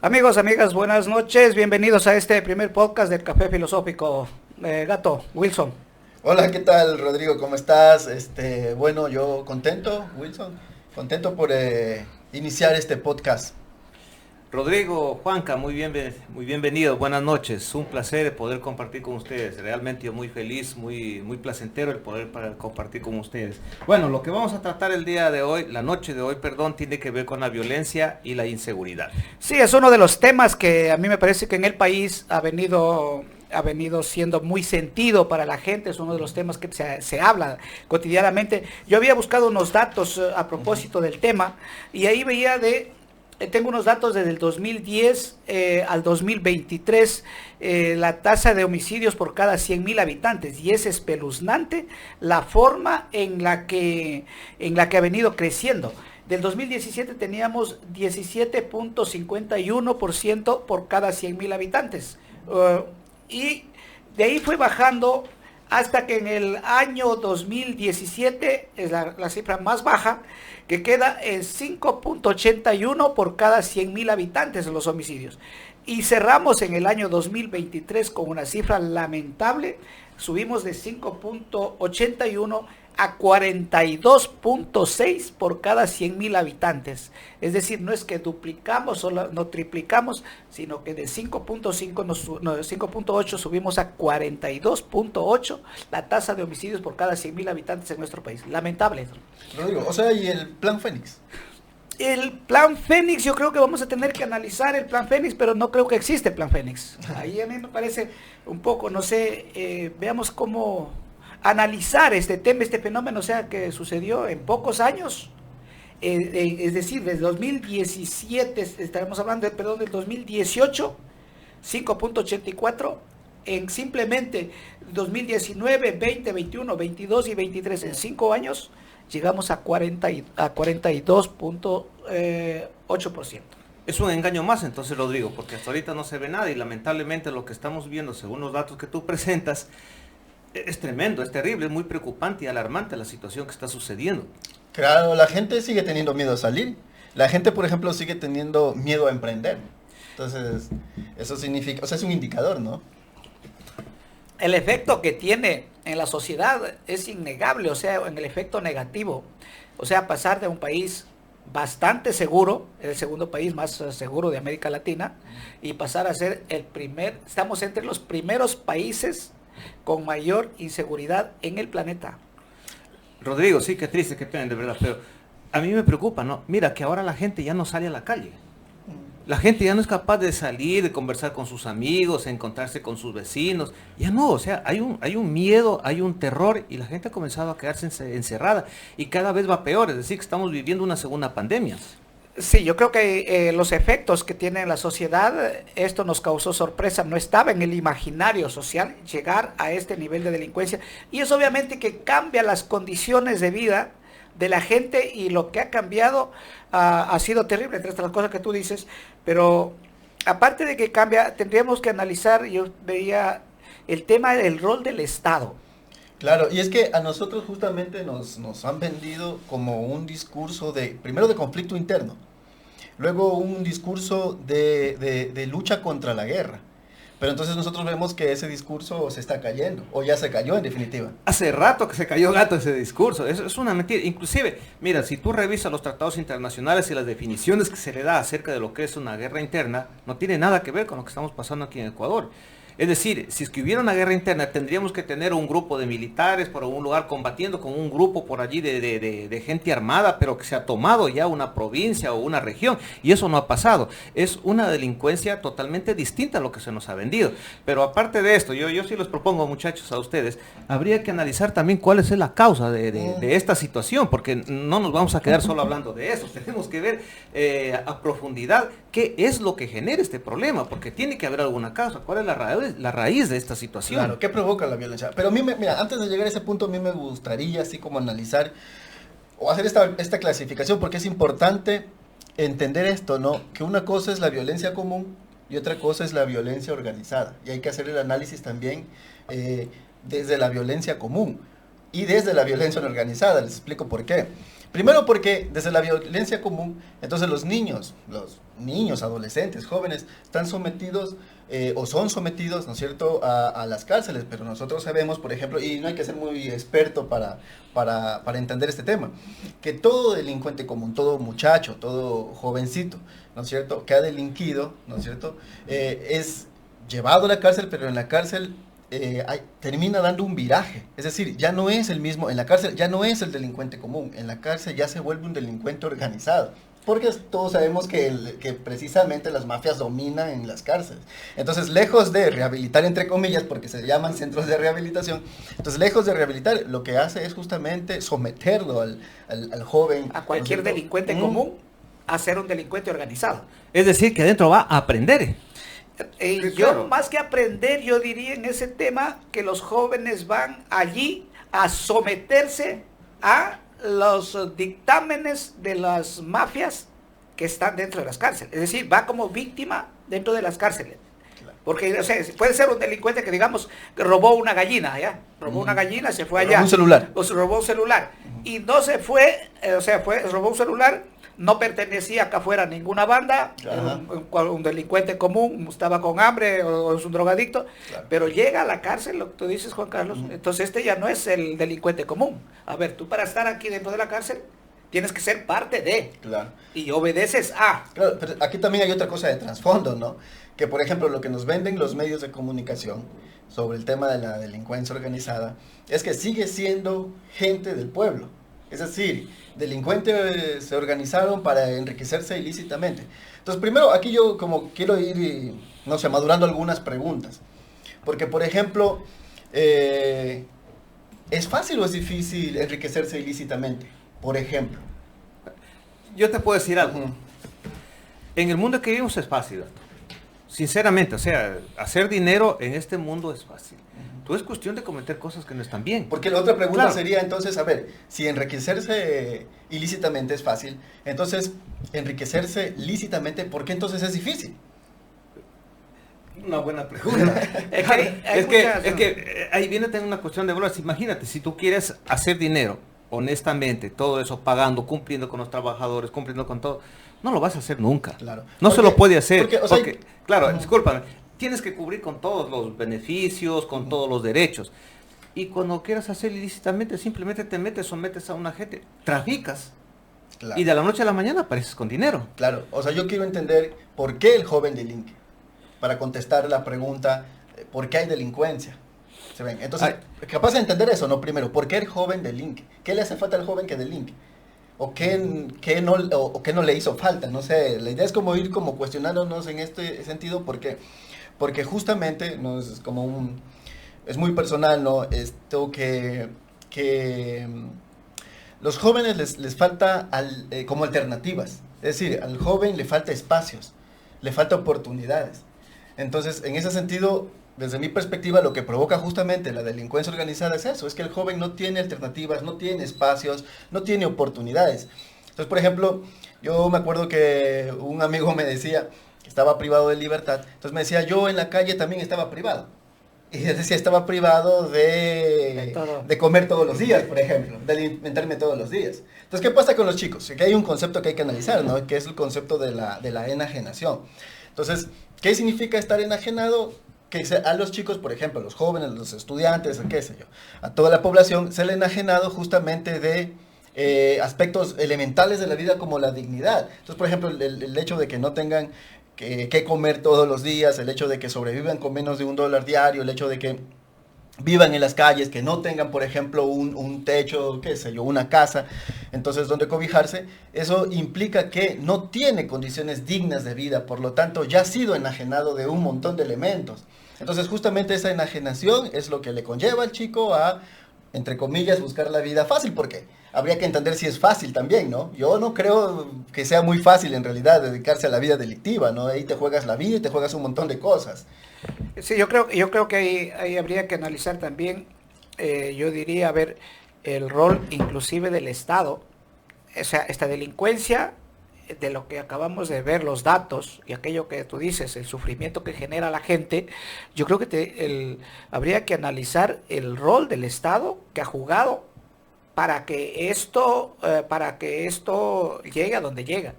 Amigos, amigas, buenas noches. Bienvenidos a este primer podcast del Café Filosófico. Gato, Wilson. Hola, ¿qué tal, Rodrigo? ¿Cómo estás? Bueno, yo contento, Wilson, contento por iniciar este podcast. Rodrigo, Juanca, muy bienvenido, buenas noches, un placer poder compartir con ustedes, realmente yo muy feliz, muy placentero el poder para compartir con ustedes. Bueno, lo que vamos a tratar el día de hoy, la noche de hoy, perdón, tiene que ver con la violencia y la inseguridad. Sí, es uno de los temas que a mí me parece que en el país ha venido siendo muy sentido para la gente, es uno de los temas que se habla cotidianamente. Yo había buscado unos datos a propósito del tema y ahí veía tengo unos datos desde el 2010 al 2023, la tasa de homicidios por cada 100.000 habitantes, y es espeluznante la forma en la que ha venido creciendo. Del 2017 teníamos 17.51% por cada 100.000 habitantes, y de ahí fue bajando hasta que en el año 2017 es la cifra más baja, que queda en 5.81 por cada 100.000 habitantes de los homicidios. Y cerramos en el año 2023 con una cifra lamentable, subimos de 5.81 a 42.6 por cada 100.000 habitantes. Es decir, no es que duplicamos o no triplicamos, sino que de 5.8 subimos a 42.8 la tasa de homicidios por cada 100.000 habitantes en nuestro país. Lamentable. Rodrigo, o sea, ¿y el Plan Fénix? El Plan Fénix, yo creo que vamos a tener que analizar el Plan Fénix, pero no creo que existe el Plan Fénix. Ahí a mí me parece un poco, no sé, veamos cómo analizar este tema, este fenómeno, o sea, que sucedió en pocos años, es decir, desde 2017, estaremos hablando, del 2018, 5.84, en simplemente 2019, 20, 21, 22 y 23, en 5 años, llegamos a 42.8%. Es un engaño más entonces, Rodrigo, porque hasta ahorita no se ve nada y lamentablemente lo que estamos viendo, según los datos que tú presentas, es tremendo, es terrible, es muy preocupante y alarmante la situación que está sucediendo. Claro, la gente sigue teniendo miedo a salir. La gente, por ejemplo, sigue teniendo miedo a emprender. Entonces, eso significa, o sea, es un indicador, ¿no? El efecto que tiene en la sociedad es innegable, o sea, en el efecto negativo. O sea, pasar de un país bastante seguro, el segundo país más seguro de América Latina, y pasar a ser estamos entre los primeros países con mayor inseguridad en el planeta. Rodrigo, sí, qué triste, qué pena, de verdad, pero a mí me preocupa, ¿no? Mira que ahora la gente ya no sale a la calle. La gente ya no es capaz de salir, de conversar con sus amigos, encontrarse con sus vecinos. Ya no, o sea, hay un miedo, hay un terror y la gente ha comenzado a quedarse encerrada y cada vez va peor, es decir, que estamos viviendo una segunda pandemia. Sí, yo creo que los efectos que tiene en la sociedad, esto nos causó sorpresa, no estaba en el imaginario social llegar a este nivel de delincuencia, y es obviamente que cambia las condiciones de vida de la gente, y lo que ha cambiado ha sido terrible, entre estas cosas que tú dices, pero aparte de que cambia, tendríamos que analizar, yo veía el tema del rol del Estado. Claro, y es que a nosotros justamente nos han vendido como un discurso primero de conflicto interno, luego un discurso de lucha contra la guerra. Pero entonces nosotros vemos que ese discurso se está cayendo, o ya se cayó en definitiva. Hace rato que se cayó gato ese discurso, eso es una mentira. Inclusive, mira, si tú revisas los tratados internacionales y las definiciones que se le da acerca de lo que es una guerra interna, no tiene nada que ver con lo que estamos pasando aquí en Ecuador. Es decir, si es que hubiera una guerra interna, tendríamos que tener un grupo de militares por un lugar combatiendo con un grupo por allí de gente armada, pero que se ha tomado ya una provincia o una región, y eso no ha pasado. Es una delincuencia totalmente distinta a lo que se nos ha vendido. Pero aparte de esto, yo sí les propongo, muchachos, a ustedes, habría que analizar también cuál es la causa de esta situación, porque no nos vamos a quedar solo hablando de eso, tenemos que ver a profundidad qué es lo que genera este problema, porque tiene que haber alguna causa. ¿Cuál es la raíz de esta situación? Claro, ¿qué provoca la violencia? Pero a mí, mira, antes de llegar a ese punto, a mí me gustaría así como analizar o hacer esta clasificación, porque es importante entender esto, ¿no? Que una cosa es la violencia común y otra cosa es la violencia organizada. Y hay que hacer el análisis también desde la violencia común y desde la violencia organizada. Les explico por qué. Primero porque desde la violencia común, entonces los niños, adolescentes, jóvenes, están sometidos o son sometidos, ¿no es cierto?, a las cárceles, pero nosotros sabemos, por ejemplo, y no hay que ser muy experto para entender este tema, que todo delincuente común, todo muchacho, todo jovencito, ¿no es cierto?, que ha delinquido, ¿no es cierto?, es llevado a la cárcel, pero en la cárcel termina dando un viraje, es decir, ya no es el mismo, en la cárcel ya no es el delincuente común, en la cárcel ya se vuelve un delincuente organizado, porque todos sabemos que precisamente las mafias dominan en las cárceles. Entonces, lejos de rehabilitar, entre comillas, porque se llaman centros de rehabilitación, entonces lejos de rehabilitar, lo que hace es justamente someterlo al joven. A cualquier delincuente común a ser un delincuente organizado. Es decir, que adentro va a aprender. Yo más que aprender, yo diría en ese tema que los jóvenes van allí a someterse a los dictámenes de las mafias que están dentro de las cárceles. Es decir, va como víctima dentro de las cárceles. Porque, o sea, puede ser un delincuente que, digamos, robó una gallina, ¿ya? Robó una gallina, se fue allá. Robó un celular. O se robó un celular. Y no se fue, robó un celular, no pertenecía acá afuera a ninguna banda, un delincuente común, estaba con hambre o es un drogadicto, pero llega a la cárcel, lo que tú dices, Juan Carlos, entonces este ya no es el delincuente común. A ver, tú para estar aquí dentro de la cárcel tienes que ser parte de, y obedeces a. Claro, pero aquí también hay otra cosa de trasfondo, ¿no? Que por ejemplo lo que nos venden los medios de comunicación sobre el tema de la delincuencia organizada es que sigue siendo gente del pueblo. Es decir, delincuentes se organizaron para enriquecerse ilícitamente. Entonces, primero, aquí yo como quiero ir, no sé, madurando algunas preguntas. Porque, por ejemplo, ¿es fácil o es difícil enriquecerse ilícitamente? Por ejemplo. Yo te puedo decir algo. En el mundo que vivimos es fácil. Sinceramente, o sea, hacer dinero en este mundo es fácil. Todo es cuestión de cometer cosas que no están bien. Porque la otra pregunta sería entonces, a ver, si enriquecerse ilícitamente es fácil, entonces enriquecerse lícitamente, ¿por qué entonces es difícil? Una buena pregunta. es que ahí viene también una cuestión de valores. Imagínate, si tú quieres hacer dinero honestamente, todo eso pagando, cumpliendo con los trabajadores, cumpliendo con todo, no lo vas a hacer nunca. Claro. No se lo puede hacer. Porque, claro, discúlpame, tienes que cubrir con todos los beneficios, con todos los derechos. Y cuando quieras hacer ilícitamente, simplemente te metes, sometes a una gente, traficas. Claro. Y de la noche a la mañana apareces con dinero. Claro, o sea, yo quiero entender por qué el joven delinque. Para contestar la pregunta, ¿por qué hay delincuencia? ¿Se ven? Entonces, capaz de entender eso, ¿no? Primero, ¿por qué el joven delinque? ¿Qué le hace falta al joven que delinque? ¿O qué no le hizo falta? No sé, la idea es como ir como cuestionándonos en este sentido, porque justamente, ¿no? Es muy personal, ¿no? Esto que los jóvenes les falta como alternativas. Es decir, al joven le falta espacios, le falta oportunidades. Entonces, en ese sentido, desde mi perspectiva, lo que provoca justamente la delincuencia organizada es eso, es que el joven no tiene alternativas, no tiene espacios, no tiene oportunidades. Entonces, por ejemplo, yo me acuerdo que un amigo me decía que estaba privado de libertad, entonces me decía, yo en la calle también estaba privado. Y decía, estaba privado de comer todos los días, por ejemplo, de alimentarme todos los días. Entonces, ¿qué pasa con los chicos? Que hay un concepto que hay que analizar, ¿no? Que es el concepto de la enajenación. Entonces, ¿qué significa estar enajenado? Que a los chicos, por ejemplo, a los jóvenes, a los estudiantes, qué sé yo, a toda la población, se le ha enajenado justamente de aspectos elementales de la vida como la dignidad. Entonces, por ejemplo, el hecho de que no tengan que comer todos los días, el hecho de que sobrevivan con menos de $1 diario, el hecho de que vivan en las calles, que no tengan, por ejemplo, un techo, qué sé yo, una casa, entonces donde cobijarse, eso implica que no tiene condiciones dignas de vida, por lo tanto ya ha sido enajenado de un montón de elementos. Entonces justamente esa enajenación es lo que le conlleva al chico a, entre comillas, buscar la vida fácil, porque habría que entender si es fácil también, ¿no? Yo no creo que sea muy fácil en realidad dedicarse a la vida delictiva, ¿no? Ahí te juegas la vida y te juegas un montón de cosas. Sí, yo creo que ahí habría que analizar también, yo diría, a ver, el rol inclusive del Estado. O sea, esta delincuencia, de lo que acabamos de ver, los datos y aquello que tú dices, el sufrimiento que genera la gente, yo creo que habría que analizar el rol del Estado que ha jugado para que esto llegue a donde llega.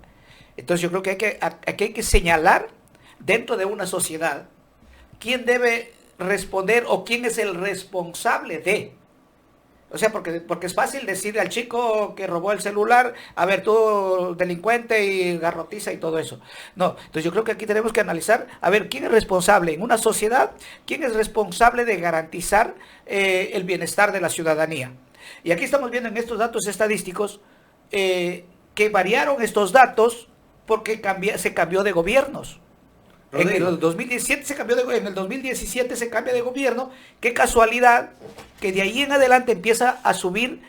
Entonces yo creo que aquí hay que señalar dentro de una sociedad quién debe responder o quién es el responsable de. O sea, porque es fácil decirle al chico que robó el celular, a ver, tú delincuente y garrotiza y todo eso. No, entonces yo creo que aquí tenemos que analizar, a ver, quién es responsable en una sociedad, quién es responsable de garantizar el bienestar de la ciudadanía. Y aquí estamos viendo en estos datos estadísticos que variaron estos datos porque se cambió de gobiernos. En el 2017 en el 2017 se cambia de gobierno. Qué casualidad que de ahí en adelante empieza a subir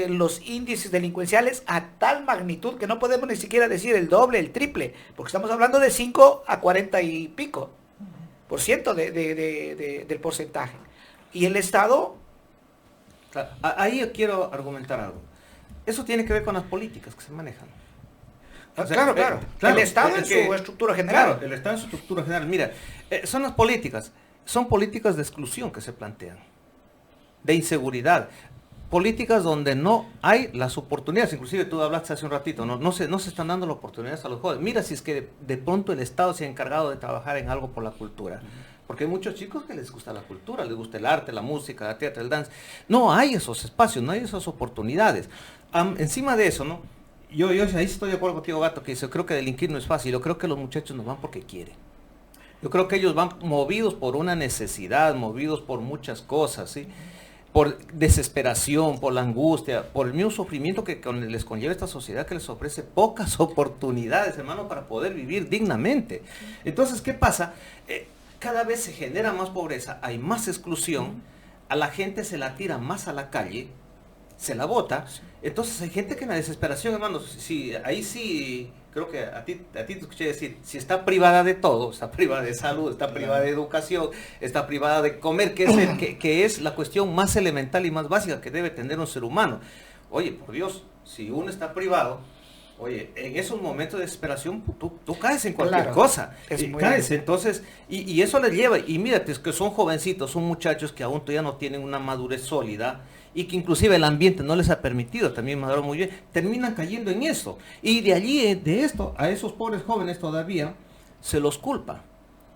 los índices delincuenciales a tal magnitud que no podemos ni siquiera decir el doble, el triple, porque estamos hablando de 5 a 40 y pico por ciento del porcentaje. Y el Estado... Ahí yo quiero argumentar algo. Eso tiene que ver con las políticas que se manejan. O sea, claro. El Estado en su estructura general. Claro, el Estado en su estructura general. Mira, son las políticas. Son políticas de exclusión que se plantean. De inseguridad. Políticas donde no hay las oportunidades. Inclusive tú hablaste hace un ratito, no se están dando las oportunidades a los jóvenes. Mira si es que de pronto el Estado se ha encargado de trabajar en algo por la cultura. Porque hay muchos chicos que les gusta la cultura, les gusta el arte, la música, el teatro, el dance. No hay esos espacios, no hay esas oportunidades. Encima de eso, ¿no? Yo ahí estoy de acuerdo contigo, Gato, que dice, creo que delinquir no es fácil. Yo creo que los muchachos no van porque quieren. Yo creo que ellos van movidos por una necesidad, movidos por muchas cosas, ¿sí? Por desesperación, por la angustia, por el mismo sufrimiento que les conlleva esta sociedad que les ofrece pocas oportunidades, hermano, para poder vivir dignamente. Entonces, ¿qué pasa? Cada vez se genera más pobreza, hay más exclusión, a la gente se la tira más a la calle, se la bota. Entonces hay gente que en la desesperación, hermanos, ahí sí, creo que a ti te escuché decir, si está privada de todo, está privada de salud, está privada de educación, está privada de comer, que es la cuestión más elemental y más básica que debe tener un ser humano. Oye, por Dios, si uno está privado, oye, en esos momentos de desesperación, tú caes en cualquier cosa. Caes, entonces, y eso les lleva, y mírate, es que son jovencitos, son muchachos que aún todavía no tienen una madurez sólida, y que inclusive el ambiente no les ha permitido también madurar muy bien, terminan cayendo en eso. Y de allí, de esto, a esos pobres jóvenes todavía, se los culpa.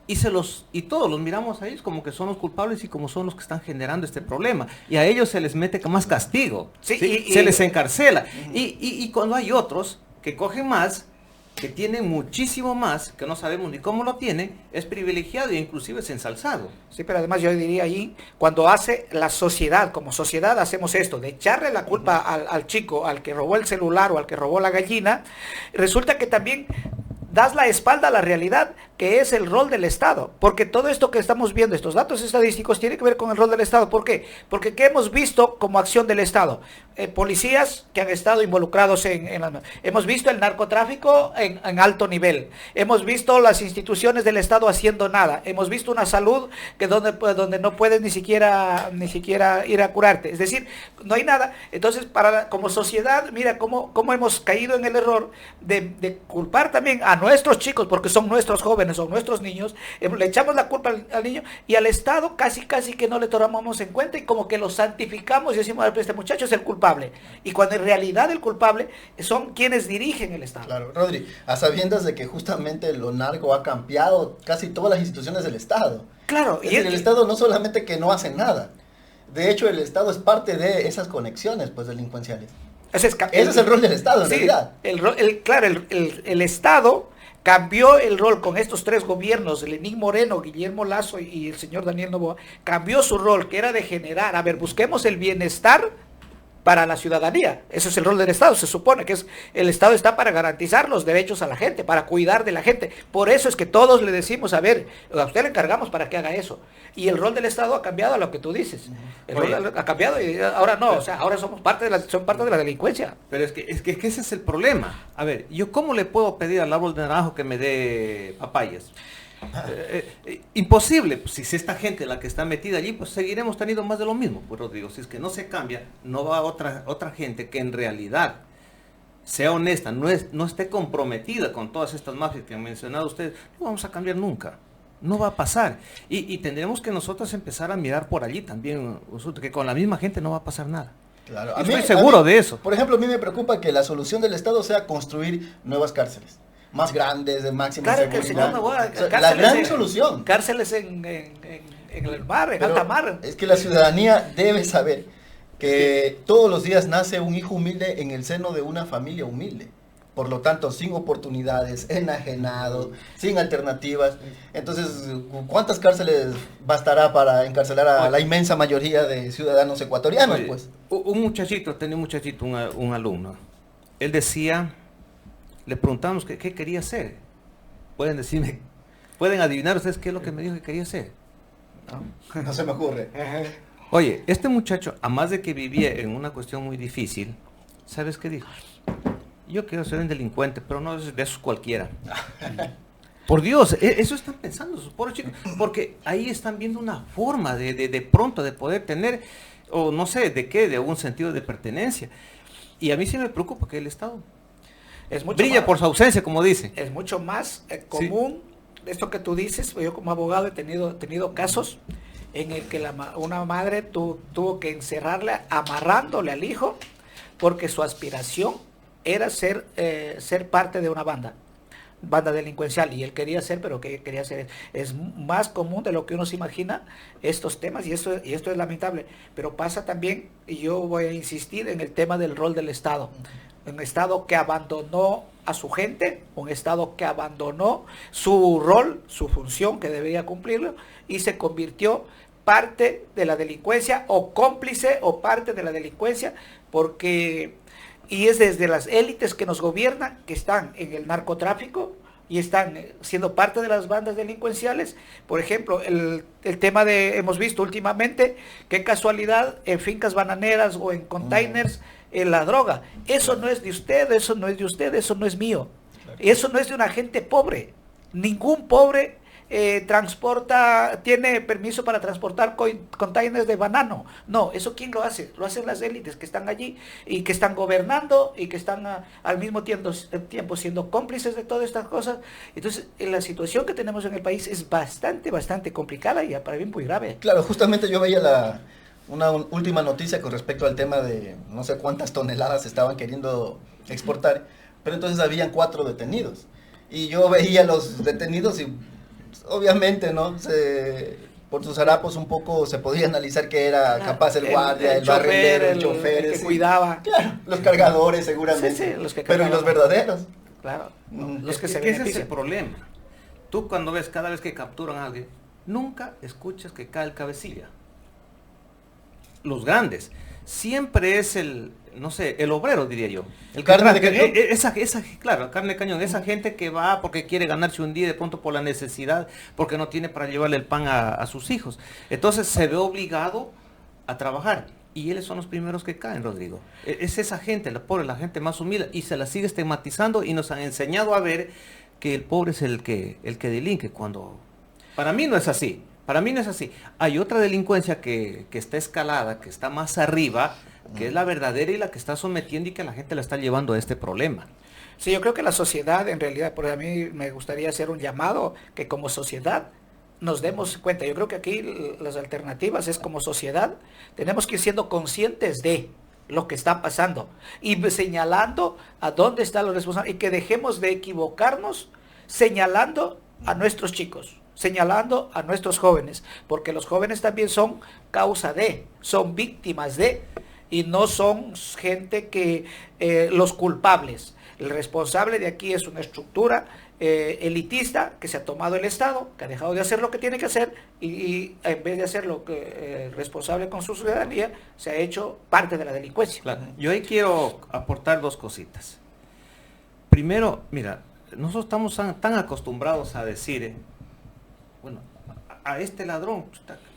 Y todos los miramos a ellos como que son los culpables y como son los que están generando este problema. Y a ellos se les mete más castigo, ¿sí? Se les encarcela. Y cuando hay otros que cogen más, que tienen muchísimo más, que no sabemos ni cómo lo tienen, es privilegiado e inclusive es ensalzado. Sí, pero además yo diría ahí, cuando hace la sociedad, como sociedad hacemos esto, de echarle la culpa al chico, al que robó el celular o al que robó la gallina, resulta que también das la espalda a la realidad, que es el rol del Estado, porque todo esto que estamos viendo, estos datos estadísticos, tiene que ver con el rol del Estado. ¿Por qué? Porque ¿qué hemos visto como acción del Estado? Policías que han estado involucrados hemos visto el narcotráfico en alto nivel, hemos visto las instituciones del Estado haciendo nada, hemos visto una salud que donde no puedes ni siquiera ir a curarte, es decir, no hay nada. Entonces, como sociedad, mira cómo hemos caído en el error de culpar también a nuestros chicos, porque son nuestros jóvenes, son nuestros niños, le echamos la culpa al niño y al Estado casi que no le tomamos en cuenta y como que lo santificamos y decimos, este muchacho es el culpable, y cuando en realidad el culpable son quienes dirigen el Estado. Claro, Rodri, a sabiendas de que justamente lo narco ha cambiado casi todas las instituciones del Estado. Claro. Es decir, el Estado no solamente que no hace nada, de hecho el Estado es parte de esas conexiones pues delincuenciales. Ese es el rol del Estado, en realidad. El Estado cambió el rol con estos tres gobiernos, Lenín Moreno, Guillermo Lasso y el señor Daniel Noboa, cambió su rol, que era de generar, busquemos el bienestar para la ciudadanía. Ese es el rol del Estado. Se supone que el Estado está para garantizar los derechos a la gente, para cuidar de la gente. Por eso es que todos le decimos, a usted le encargamos para que haga eso. Y el rol del Estado ha cambiado a lo que tú dices. El rol ha cambiado y ahora no, ahora son parte de la delincuencia. Pero es que ese es el problema. A ver, ¿yo cómo le puedo pedir al árbol de naranjo que me dé papayas? Imposible. Pues, si es esta gente la que está metida allí, pues seguiremos teniendo más de lo mismo. Pues Rodrigo, si es que no se cambia, no va otra gente que en realidad sea honesta, no esté comprometida con todas estas mafias que han mencionado ustedes, no vamos a cambiar nunca. No va a pasar. Y tendremos que nosotros empezar a mirar por allí también, que con la misma gente no va a pasar nada. Claro. Estoy seguro de eso. Por ejemplo, a mí me preocupa que la solución del Estado sea construir nuevas cárceles, más grandes, de máxima Claro que el seguridad. señor Novoa, O sea, la cárceles gran en- solución. Cárceles en el mar, en Pero alta mar. es que la ciudadanía debe saber que todos los días nace un hijo humilde en el seno de una familia humilde. Por lo tanto, sin oportunidades, enajenado, sin alternativas. Entonces, ¿cuántas cárceles bastará para encarcelar a la inmensa mayoría de ciudadanos ecuatorianos? Oye, Pues un muchachito, tenía un muchachito, un alumno. Él decía, le preguntamos qué quería hacer. Pueden decirme, pueden adivinar ustedes qué es lo que me dijo que quería hacer. no se me ocurre. Oye, este muchacho, a más de que vivía en una cuestión muy difícil, ¿sabes qué dijo? Yo quiero ser un delincuente, pero no de esos cualquiera. Por Dios, eso están pensando sus pobres chicos, porque ahí están viendo una forma de pronto de poder tener, o no sé, de qué, de algún sentido de pertenencia. Y a mí sí me preocupa que el Estado Es mucho brilla más- por su ausencia, como dice. Es mucho más común esto que tú dices. Yo como abogado he tenido casos en el que una madre tuvo que encerrarle amarrándole al hijo porque su aspiración era ser parte de una banda delincuencial, y él quería ser, pero que quería ser, es más común de lo que uno se imagina estos temas, y esto es lamentable, pero pasa también, y yo voy a insistir en el tema del rol del Estado, un Estado que abandonó a su gente, un Estado que abandonó su rol, su función que debería cumplirlo, y se convirtió parte de la delincuencia, o cómplice o parte de la delincuencia, y es desde las élites que nos gobiernan, que están en el narcotráfico y están siendo parte de las bandas delincuenciales. Por ejemplo, el tema hemos visto últimamente, qué casualidad, en fincas bananeras o en containers, la droga. Eso no es de usted, eso no es de usted, eso no es mío. Eso no es de una gente pobre. Ningún pobre tiene permiso para transportar containers de banano. No, ¿eso quién lo hace? Lo hacen las élites que están allí y que están gobernando y que están al mismo tiempo siendo cómplices de todas estas cosas. Entonces, la situación que tenemos en el país es bastante complicada y para mí muy grave. Claro, justamente yo veía una última noticia con respecto al tema de no sé cuántas toneladas estaban queriendo exportar, pero entonces habían 4 detenidos. Y yo veía los detenidos y obviamente, ¿no? Por sus harapos un poco se podía analizar que era capaz el guardia, el barrendero, el chofer, el que cuidaba. Claro, los cargadores seguramente. Sí, los que pero ¿y los verdaderos? Claro, Mm. los que Es se que ese es el benefician. problema. Tú cuando ves, cada vez que capturan a alguien, nunca escuchas que cae el cabecilla. Los grandes. Siempre es no sé, el obrero, diría yo. El que Carne de trae- cañón. claro, carne de cañón. Esa gente que va porque quiere ganarse un día de pronto por la necesidad, porque no tiene para llevarle el pan a sus hijos. Entonces se ve obligado a trabajar. Y ellos son los primeros que caen, Rodrigo. Es esa gente, la pobre, la gente más humilde, y se la sigue estigmatizando y nos han enseñado a ver que el pobre es el que delinque, cuando para mí no es así. Para mí no es así. Hay otra delincuencia que está escalada, que está más arriba, que es la verdadera y la que está sometiendo y que la gente la está llevando a este problema. Sí, yo creo que la sociedad, en realidad, por a mí me gustaría hacer un llamado que como sociedad nos demos cuenta. Yo creo que aquí las alternativas es como sociedad, tenemos que ir siendo conscientes de lo que está pasando y señalando a dónde están los responsables, y que dejemos de equivocarnos señalando a nuestros chicos, señalando a nuestros jóvenes, porque los jóvenes también son causa son víctimas y no son gente que los culpables. El responsable de aquí es una estructura elitista que se ha tomado el Estado, que ha dejado de hacer lo que tiene que hacer y en vez de hacer lo que responsable con su ciudadanía, se ha hecho parte de la delincuencia. Claro. Yo ahí quiero aportar 2 cositas. Primero, mira, nosotros estamos tan acostumbrados a decir, bueno, a este ladrón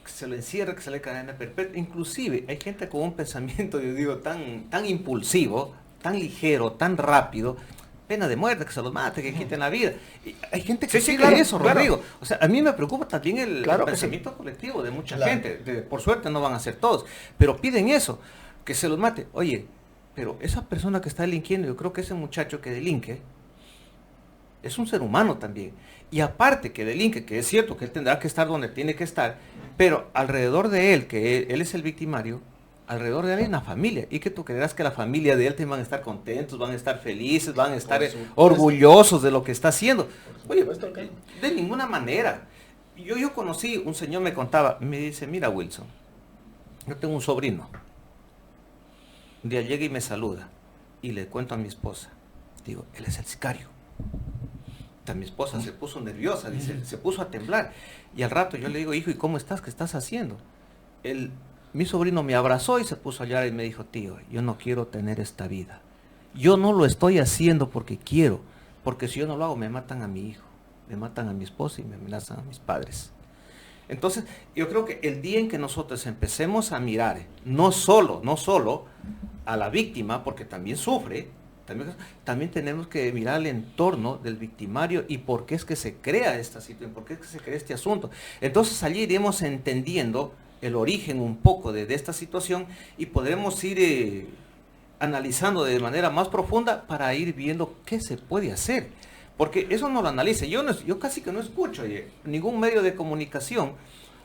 que se lo encierra, que se le cadena perpetua. Inclusive hay gente con un pensamiento, yo digo, tan impulsivo, tan ligero, tan rápido, pena de muerte, que se los mate, que quiten la vida. Y hay gente que Sí, pide claro, eso, claro. Rodrigo. O sea, a mí me preocupa también el Claro que pensamiento colectivo de mucha Claro. gente. Por suerte no van a ser todos, pero piden eso, que se los mate. Oye, pero esa persona que está delinquiendo, yo creo que ese muchacho que delinque es un ser humano también. Y aparte que delinque, que es cierto que él tendrá que estar donde tiene que estar, pero alrededor de él, que él es el victimario, alrededor de él hay una familia. Y que tú creerás que la familia de él te van a estar contentos, van a estar felices, van a estar orgullosos de lo que está haciendo. Oye, de ninguna manera. Yo conocí, un señor me contaba, me dice, mira Wilson, yo tengo un sobrino. Un día llega y me saluda y le cuento a mi esposa. Digo, él es el sicario. Mi esposa se puso nerviosa, dice, se puso a temblar. Y al rato yo le digo, hijo, ¿y cómo estás? ¿Qué estás haciendo? Mi sobrino me abrazó y se puso a llorar y me dijo, tío, yo no quiero tener esta vida. Yo no lo estoy haciendo porque quiero, porque si yo no lo hago me matan a mi hijo, me matan a mi esposa y me amenazan a mis padres. Entonces, yo creo que el día en que nosotros empecemos a mirar, no solo a la víctima, porque también sufre, también tenemos que mirar el entorno del victimario y por qué es que se crea esta situación, por qué es que se crea este asunto. Entonces allí iremos entendiendo el origen un poco de esta situación y podremos ir analizando de manera más profunda para ir viendo qué se puede hacer. Porque eso no lo analice. Yo casi que no escucho ningún medio de comunicación.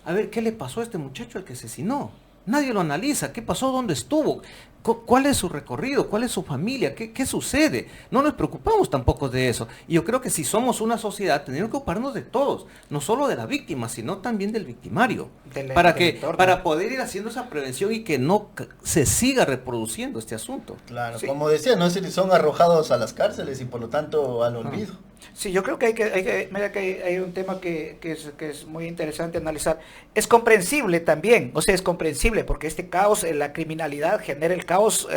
A ver, ¿qué le pasó a este muchacho al que asesinó? Nadie lo analiza. ¿Qué pasó? ¿Dónde estuvo? ¿Cuál es su recorrido? ¿Cuál es su familia? ¿Qué sucede? No nos preocupamos tampoco de eso. Y yo creo que si somos una sociedad, tenemos que ocuparnos de todos. No solo de la víctima, sino también del victimario. Para poder ir haciendo esa prevención y que no se siga reproduciendo este asunto. Claro, sí. Como decía, no sé si son arrojados a las cárceles y por lo tanto al olvido. Sí, yo creo que mira que hay un tema que es muy interesante analizar. Es comprensible también, o sea, es comprensible porque este caos, la criminalidad genera el caos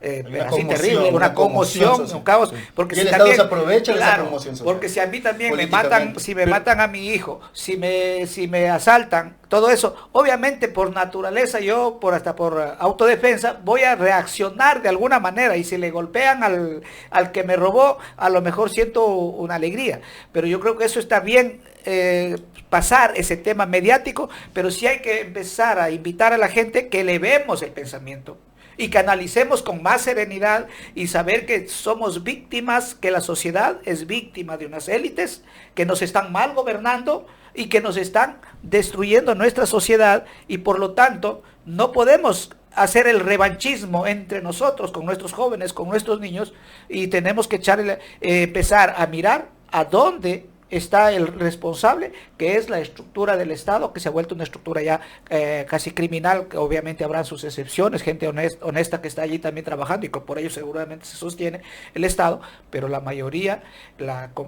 así terrible, una conmoción, un caos. Sí. Porque y el si Estado también, se aprovecha de esa claro, conmoción social. porque si a mí también me matan a mi hijo, si me asaltan, todo eso, obviamente por naturaleza yo, hasta por autodefensa, voy a reaccionar de alguna manera y si le golpean al que me robó, a lo mejor siento una alegría, pero yo creo que eso está bien pasar ese tema mediático, pero sí hay que empezar a invitar a la gente que elevemos el pensamiento y que analicemos con más serenidad y saber que somos víctimas, que la sociedad es víctima de unas élites que nos están mal gobernando y que nos están destruyendo nuestra sociedad y por lo tanto no podemos hacer el revanchismo entre nosotros, con nuestros jóvenes, con nuestros niños y tenemos que empezar a mirar a dónde está el responsable, que es la estructura del Estado, que se ha vuelto una estructura ya casi criminal, que obviamente habrá sus excepciones, gente honesta que está allí también trabajando y que por ello seguramente se sostiene el Estado, pero la mayoría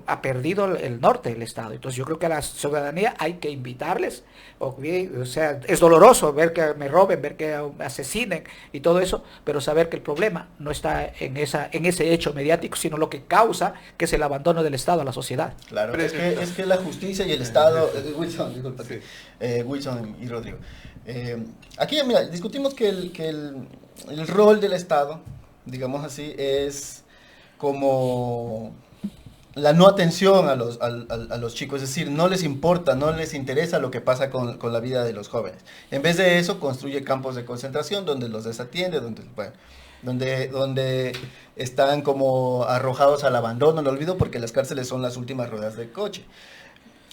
ha perdido el norte del Estado. Entonces yo creo que a la ciudadanía hay que invitarles, o sea, es doloroso ver que me roben, ver que me asesinen y todo eso, pero saber que el problema no está en ese hecho mediático, sino lo que causa, que es el abandono del Estado a la sociedad. Claro. Es que la justicia y el Estado, Wilson, disculpa, sí. Wilson y Rodrigo. Aquí, mira, discutimos que el rol del Estado, digamos así, es como la no atención a los chicos, es decir, no les importa, no les interesa lo que pasa con la vida de los jóvenes. En vez de eso, construye campos de concentración donde los desatiende, donde están como arrojados al abandono, al olvido, porque las cárceles son las últimas ruedas del coche.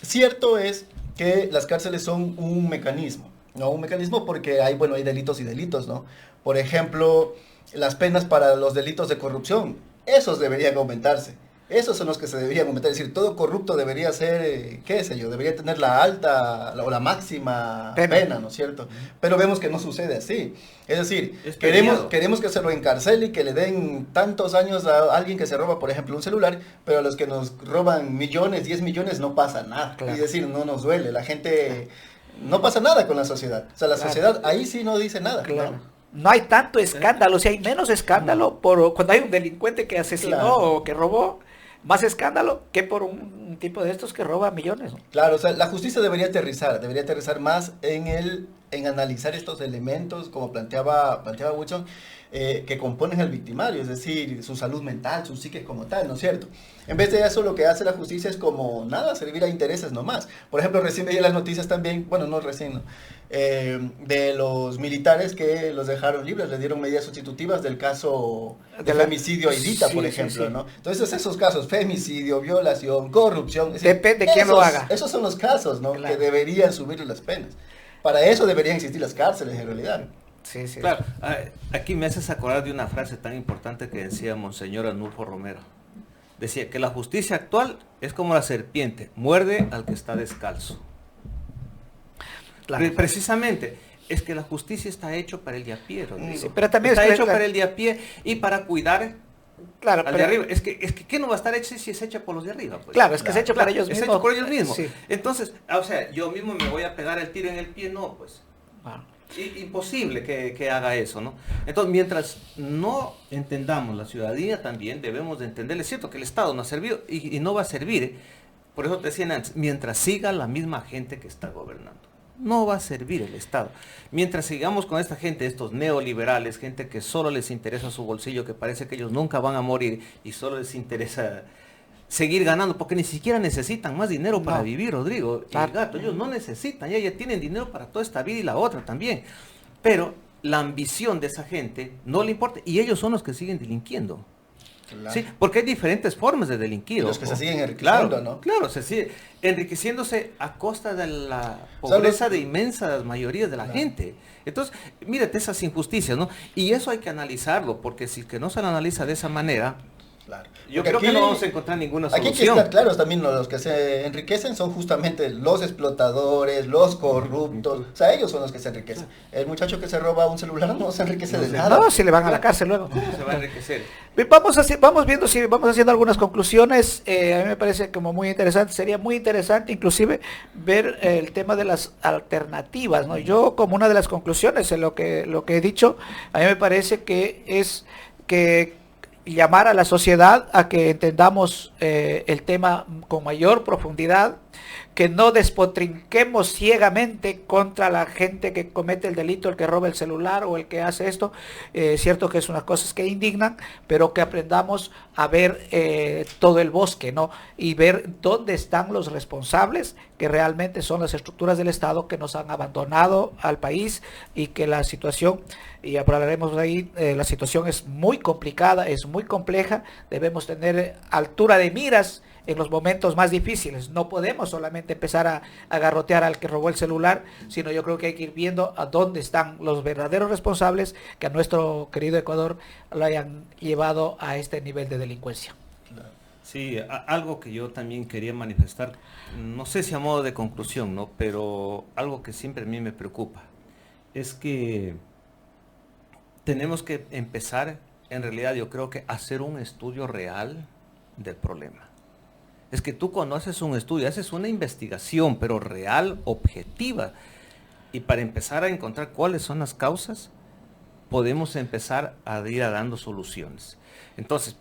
Cierto es que las cárceles son un mecanismo, ¿no? Un mecanismo porque hay delitos y delitos, ¿no? Por ejemplo, las penas para los delitos de corrupción, esos deberían aumentarse. Esos son los que se deberían aumentar. Es decir, todo corrupto debería ser, debería tener la alta o la máxima pena, ¿no es cierto? Pero vemos que no sucede así. Es decir, queremos que se lo encarcele y que le den tantos años a alguien que se roba, por ejemplo, un celular, pero a los que nos roban millones, 10 millones, no pasa nada. Claro. Es decir, no nos duele. La gente, no pasa nada con la sociedad. O sea, la sociedad ahí sí no dice nada. Claro. No hay tanto escándalo, o sea, hay menos escándalo cuando hay un delincuente que asesinó o que robó. Más escándalo que por un tipo de estos que roba millones, ¿no? Claro, o sea, la justicia debería aterrizar más en analizar estos elementos, como planteaba Wilson, que componen el victimario, es decir, su salud mental, su psique como tal, ¿no es cierto? En vez de eso, lo que hace la justicia es como nada, servir a intereses nomás. Por ejemplo, recién veía las noticias también, de los militares que los dejaron libres, les dieron medidas sustitutivas del caso de femicidio a Aidita, por ejemplo, ¿no? Entonces esos casos, femicidio, violación, corrupción, depende de quién lo haga. Esos son los casos, ¿no? Claro. Que deberían subir las penas. Para eso deberían existir las cárceles en realidad. Sí, sí. Claro, aquí me haces acordar de una frase tan importante que decía Monseñor Arnulfo Romero. Decía que la justicia actual es como la serpiente, muerde al que está descalzo. Claro. Precisamente, es que la justicia está hecho para el de a pie, Rodrigo. Sí, pero también está es que hecho para el de a pie y para cuidar Claro, al de arriba. Es que ¿qué no va a estar hecho si es hecha por los de arriba? Pues? Claro, es que es hecho para ellos Es mismos. hecho por ellos mismos. Sí. Entonces, o sea, yo mismo me voy a pegar el tiro en el pie, no, pues. Ah. Imposible que haga eso, ¿no? Entonces, mientras no entendamos, la ciudadanía también debemos de entender, es cierto que el Estado no ha servido y no va a servir, por eso te decían antes, mientras siga la misma gente que está gobernando. No va a servir el Estado. Mientras sigamos con esta gente, estos neoliberales, gente que solo les interesa su bolsillo, que parece que ellos nunca van a morir y solo les interesa seguir ganando, porque ni siquiera necesitan más dinero para vivir, Rodrigo. Y el gato, ellos no necesitan, ya tienen dinero para toda esta vida y la otra también. Pero la ambición de esa gente no le importa y ellos son los que siguen delinquiendo. Claro. Sí, porque hay diferentes formas de delinquir. Y los que se siguen enriqueciendo, claro, ¿no? Claro, se sigue enriqueciéndose a costa de la pobreza de inmensas mayorías de la gente. Entonces, mírate esas injusticias, ¿no? Y eso hay que analizarlo, porque si que no se lo analiza de esa manera, claro. Yo creo que no vamos a encontrar ninguna solución. Aquí hay que estar claros también, los que se enriquecen son justamente los explotadores, los corruptos, o sea, ellos son los que se enriquecen. El muchacho que se roba un celular no se enriquece de nada. No, si le van a la cárcel luego. Se va a enriquecer. Vamos viendo si vamos haciendo algunas conclusiones. A mí me parece como muy interesante, sería muy interesante inclusive ver el tema de las alternativas, ¿no? Yo como una de las conclusiones en lo que he dicho, a mí me parece que es que llamar a la sociedad a que entendamos el tema con mayor profundidad, que no despotrinquemos ciegamente contra la gente que comete el delito, el que roba el celular o el que hace esto. Cierto que es unas cosas que indignan, pero que aprendamos a ver todo el bosque, ¿no? Y ver dónde están los responsables, que realmente son las estructuras del Estado que nos han abandonado al país y que la situación, y hablaremos de ahí, la situación es muy complicada, es muy compleja, debemos tener altura de miras en los momentos más difíciles. No podemos solamente empezar a garrotear al que robó el celular, sino yo creo que hay que ir viendo a dónde están los verdaderos responsables que a nuestro querido Ecuador lo hayan llevado a este nivel de delincuencia. Sí, algo que yo también quería manifestar, no sé si a modo de conclusión, ¿no? Pero algo que siempre a mí me preocupa es que tenemos que empezar, en realidad yo creo que hacer un estudio real del problema. Es que tú conoces un estudio, haces una investigación, pero real, objetiva. Y para empezar a encontrar cuáles son las causas, podemos empezar a ir dando soluciones. Entonces,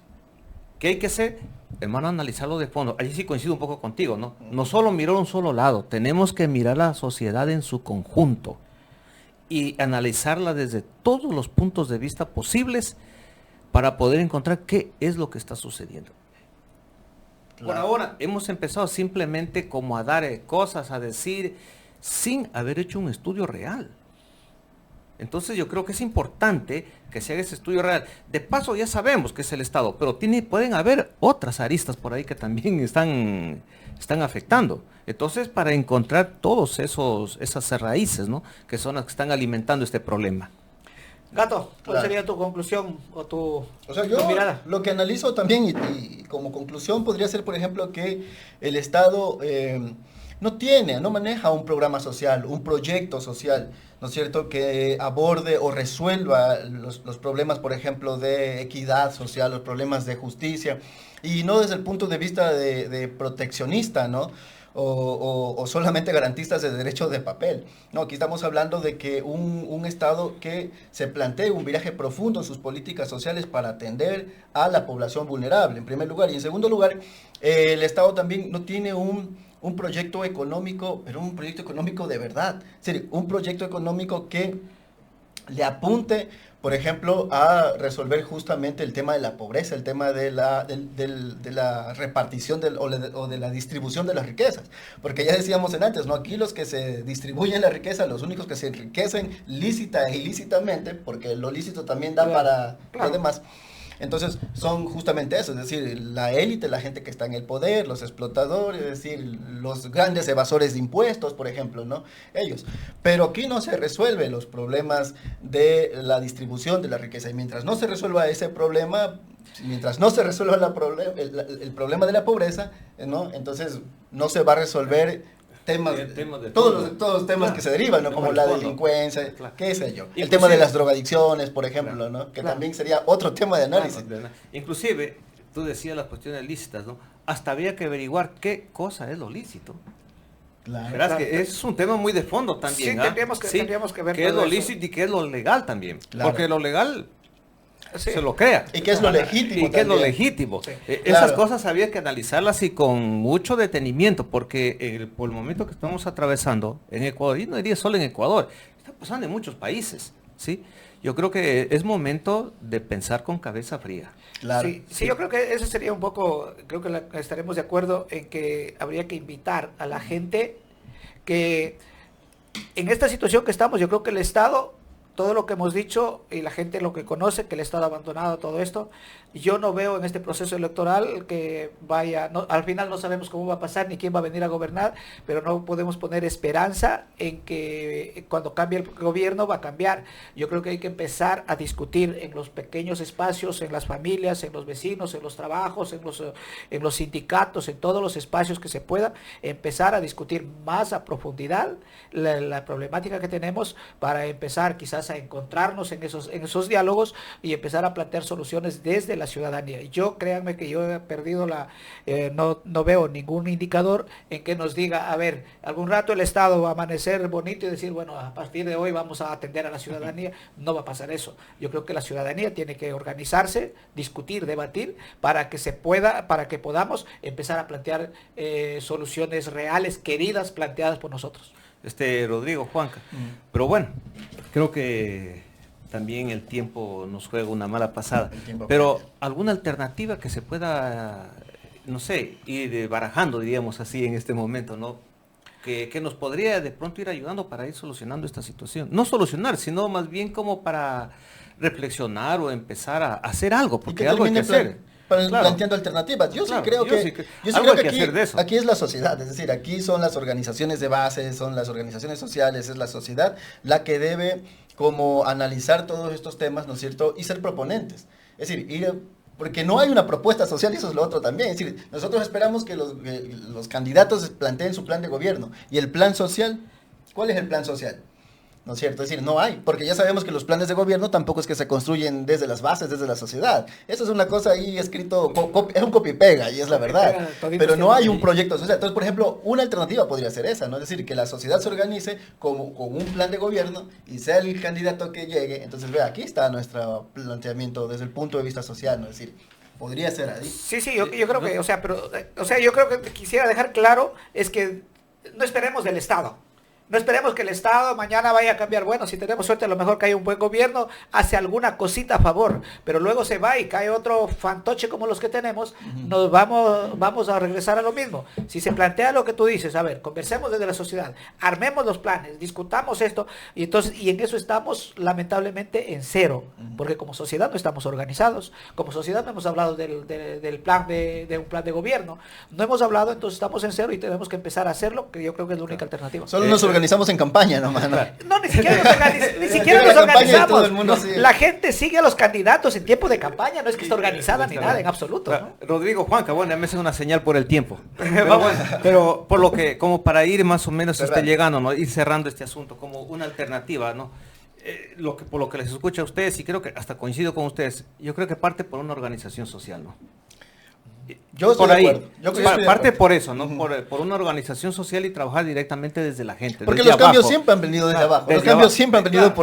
¿qué hay que hacer? Hermano, analizarlo de fondo. Allí sí coincido un poco contigo, ¿no? No solo mirar un solo lado, tenemos que mirar la sociedad en su conjunto y analizarla desde todos los puntos de vista posibles para poder encontrar qué es lo que está sucediendo. Por ahora hemos empezado simplemente como a dar cosas, a decir, sin haber hecho un estudio real. Entonces yo creo que es importante que se haga ese estudio real. De paso ya sabemos que es el Estado, pero pueden haber otras aristas por ahí que también están afectando. Entonces para encontrar todos esas raíces, ¿no? Que son las que están alimentando este problema. Gato, ¿cuál sería tu conclusión o tu mirada? Lo que analizo también y como conclusión podría ser, por ejemplo, que el Estado no maneja un programa social, un proyecto social, ¿no es cierto?, que aborde o resuelva los problemas, por ejemplo, de equidad social, los problemas de justicia, y no desde el punto de vista de proteccionista, ¿no? O solamente garantistas de derechos de papel. No, aquí estamos hablando de que un Estado que se plantee un viraje profundo en sus políticas sociales para atender a la población vulnerable, en primer lugar. Y en segundo lugar, el Estado también no tiene un proyecto económico, pero un proyecto económico de verdad. Es decir, un proyecto económico que le apunte, por ejemplo, a resolver justamente el tema de la pobreza, el tema de la repartición o de la distribución de las riquezas. Porque ya decíamos antes, ¿no? Aquí los que se distribuyen la riqueza, los únicos que se enriquecen lícita e ilícitamente, porque lo lícito también da para lo demás, Entonces, son justamente eso, es decir, la élite, la gente que está en el poder, los explotadores, es decir, los grandes evasores de impuestos, por ejemplo, ¿no? Ellos. Pero aquí no se resuelven los problemas de la distribución de la riqueza, y mientras no se resuelva ese problema, mientras no se resuelva el problema de la pobreza, ¿no? Entonces no se va a resolver todos los temas que se derivan, ¿no? Como la delincuencia, qué sé yo. El tema de las drogadicciones, por ejemplo, ¿no? Que también sería otro tema de análisis. Inclusive, tú decías las cuestiones lícitas, ¿no? Hasta había que averiguar qué cosa es lo lícito. Claro. Verás que es un tema muy de fondo también. Sí, tendríamos que ver qué es lo todo eso. lícito y qué es lo legal también. Claro. Porque lo legal Sí. se lo crea. Y qué es lo legítimo. Y qué es lo también. legítimo. Sí. Esas Claro. cosas había que analizarlas y con mucho detenimiento, porque por el momento que estamos atravesando en Ecuador, y no diría solo en Ecuador, está pasando en muchos países, ¿sí? Yo creo que es momento de pensar con cabeza fría. Claro. Sí, yo creo que eso sería un poco, creo que estaremos de acuerdo en que habría que invitar a la gente que en esta situación que estamos, yo creo que el Estado, todo lo que hemos dicho y la gente lo que conoce, que el Estado ha abandonado todo esto, yo no veo en este proceso electoral que vaya, al final no sabemos cómo va a pasar ni quién va a venir a gobernar, pero no podemos poner esperanza en que cuando cambie el gobierno va a cambiar. Yo creo que hay que empezar a discutir en los pequeños espacios, en las familias, en los vecinos, en los trabajos, en los sindicatos, en todos los espacios que se pueda, empezar a discutir más a profundidad la problemática que tenemos para empezar quizás a encontrarnos en esos diálogos y empezar a plantear soluciones desde la ciudadanía. Yo, créanme que yo he perdido no veo ningún indicador en que nos diga, a ver, algún rato el Estado va a amanecer bonito y decir, bueno, a partir de hoy vamos a atender a la ciudadanía. No va a pasar eso. Yo creo que la ciudadanía tiene que organizarse, discutir, debatir, para que podamos empezar a plantear soluciones reales, queridas, planteadas por nosotros. Rodrigo, Juanca. Pero bueno, creo que también el tiempo nos juega una mala pasada. Pero alguna alternativa que se pueda, no sé, ir barajando, diríamos así, en este momento, ¿no? Que nos podría de pronto ir ayudando para ir solucionando esta situación. No solucionar, sino más bien como para reflexionar o empezar a hacer algo, porque algo hay que hacer. Planteando alternativas. Yo sí creo que aquí es la sociedad, es decir, aquí son las organizaciones de base, son las organizaciones sociales, es la sociedad la que debe como analizar todos estos temas, ¿no es cierto? Y ser proponentes. Es decir, porque no hay una propuesta social y eso es lo otro también. Es decir, nosotros esperamos que los candidatos planteen su plan de gobierno. ¿Y el plan social? ¿Cuál es el plan social? ¿No es cierto? Es decir, no hay, porque ya sabemos que los planes de gobierno tampoco es que se construyen desde las bases, desde la sociedad. Eso es una cosa ahí escrito, es un copy-pega y es la verdad. Pero no hay un proyecto social. Entonces, por ejemplo, una alternativa podría ser esa, ¿no? Es decir, que la sociedad se organice con un plan de gobierno y sea el candidato que llegue. Entonces, vea, aquí está nuestro planteamiento desde el punto de vista social, ¿no? Es decir, podría ser ahí. Sí, yo creo que, yo creo que quisiera dejar claro es que no esperemos del Estado. No esperemos que el Estado mañana vaya a cambiar. Bueno, si tenemos suerte, a lo mejor cae un buen gobierno, hace alguna cosita a favor, pero luego se va y cae otro fantoche como los que tenemos, nos vamos a regresar a lo mismo. Si se plantea lo que tú dices, a ver, conversemos desde la sociedad, armemos los planes, discutamos esto, y en eso estamos lamentablemente en cero, porque como sociedad no estamos organizados, como sociedad no hemos hablado del plan de un plan de gobierno, no hemos hablado, entonces estamos en cero y tenemos que empezar a hacerlo, que yo creo que es la única alternativa. Solo nos organizamos en campaña nomás. No, ni siquiera nos organizamos. La gente sigue a los candidatos en tiempo de campaña, no es que está organizada ni nada en absoluto, ¿no? Rodrigo, Juanca, bueno, me hace una señal por el tiempo. Pero por lo que, como para ir más o menos llegando, ¿no? Ir cerrando este asunto como una alternativa, ¿no? Por lo que les escucho a ustedes, y creo que hasta coincido con ustedes, yo creo que parte por una organización social, ¿no? Yo estoy por ahí, de acuerdo. Parte por eso, ¿no? Por una organización social y trabajar directamente desde la gente. Porque los cambios siempre han venido desde abajo. Los cambios siempre han venido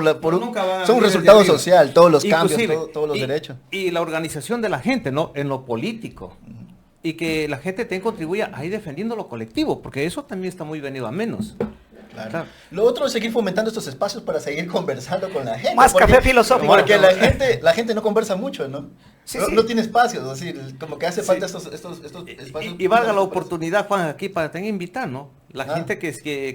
son un resultado social, todos los cambios, todos los derechos. Y la organización de la gente, ¿no? En lo político. Y que la gente contribuya a ir defendiendo lo colectivo, porque eso también está muy venido a menos. Claro. Lo otro es seguir fomentando estos espacios para seguir conversando con la gente. Más café filosófico. Porque la gente no conversa mucho, ¿no? No tiene espacios, es decir, como que hace falta estos espacios. Y valga la oportunidad, Juan, aquí para también invitar, ¿no? La gente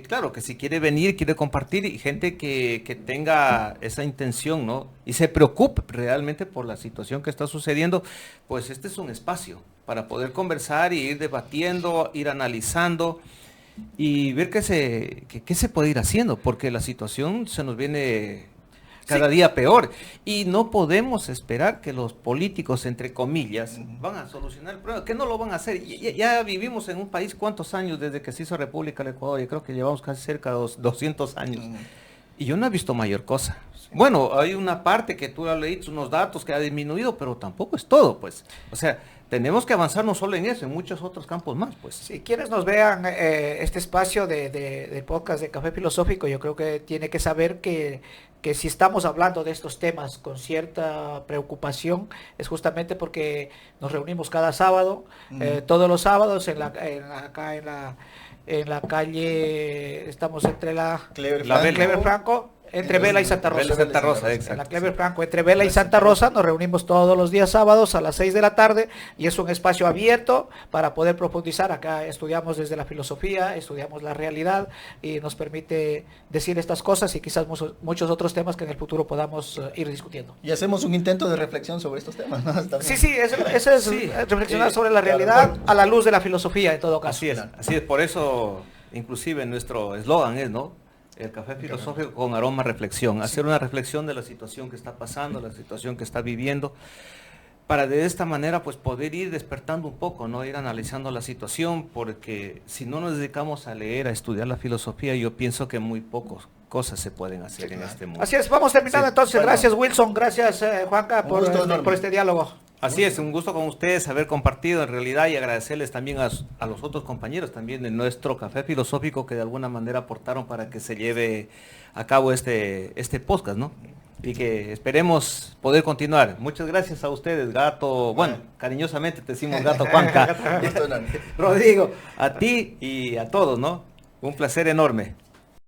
claro, que si quiere venir, quiere compartir, y gente que tenga esa intención, ¿no? Y se preocupe realmente por la situación que está sucediendo, pues este es un espacio para poder conversar y ir debatiendo, ir analizando y ver qué se puede ir haciendo, porque la situación se nos viene cada día peor y no podemos esperar que los políticos, entre comillas, van a solucionar el problema, que no lo van a hacer. Ya vivimos en un país, ¿cuántos años desde que se hizo República del Ecuador? Yo creo que llevamos casi cerca de 200 años y yo no he visto mayor cosa. Bueno, hay una parte que tú has leído, unos datos que ha disminuido, pero tampoco es todo, pues. O sea, tenemos que avanzar no solo en eso, en muchos otros campos más, pues. Si quienes nos vean este espacio de podcast de Café Filosófico, yo creo que tiene que saber que si estamos hablando de estos temas con cierta preocupación, es justamente porque nos reunimos cada sábado, todos los sábados, acá en la calle, estamos entre la Clever Franco, entre Vela y Santa Rosa. En la Clever Franco, entre Vela y Santa Rosa, nos reunimos todos los días sábados a las 6 de la tarde y es un espacio abierto para poder profundizar. Acá estudiamos desde la filosofía, estudiamos la realidad y nos permite decir estas cosas y quizás muchos otros temas que en el futuro podamos ir discutiendo. Y hacemos un intento de reflexión sobre estos temas, ¿no? Sí, ese es reflexionar sobre la realidad a la luz de la filosofía en todo caso. Así es, por eso inclusive nuestro eslogan es, ¿no? El café filosófico con aroma a reflexión, hacer una reflexión de la situación que está pasando, la situación que está viviendo, para de esta manera pues poder ir despertando un poco, ¿no? Ir analizando la situación, porque si no nos dedicamos a leer, a estudiar la filosofía, yo pienso que muy pocas cosas se pueden hacer en este mundo. Así es, vamos terminando entonces. Bueno. Gracias Wilson, gracias Juanca por este diálogo. Así es, un gusto con ustedes haber compartido en realidad y agradecerles también a los otros compañeros también de nuestro café filosófico que de alguna manera aportaron para que se lleve a cabo este podcast, ¿no? Y que esperemos poder continuar. Muchas gracias a ustedes, Gato. Bueno, cariñosamente te decimos Gato Juanca. Rodrigo, a ti y a todos, ¿no? Un placer enorme.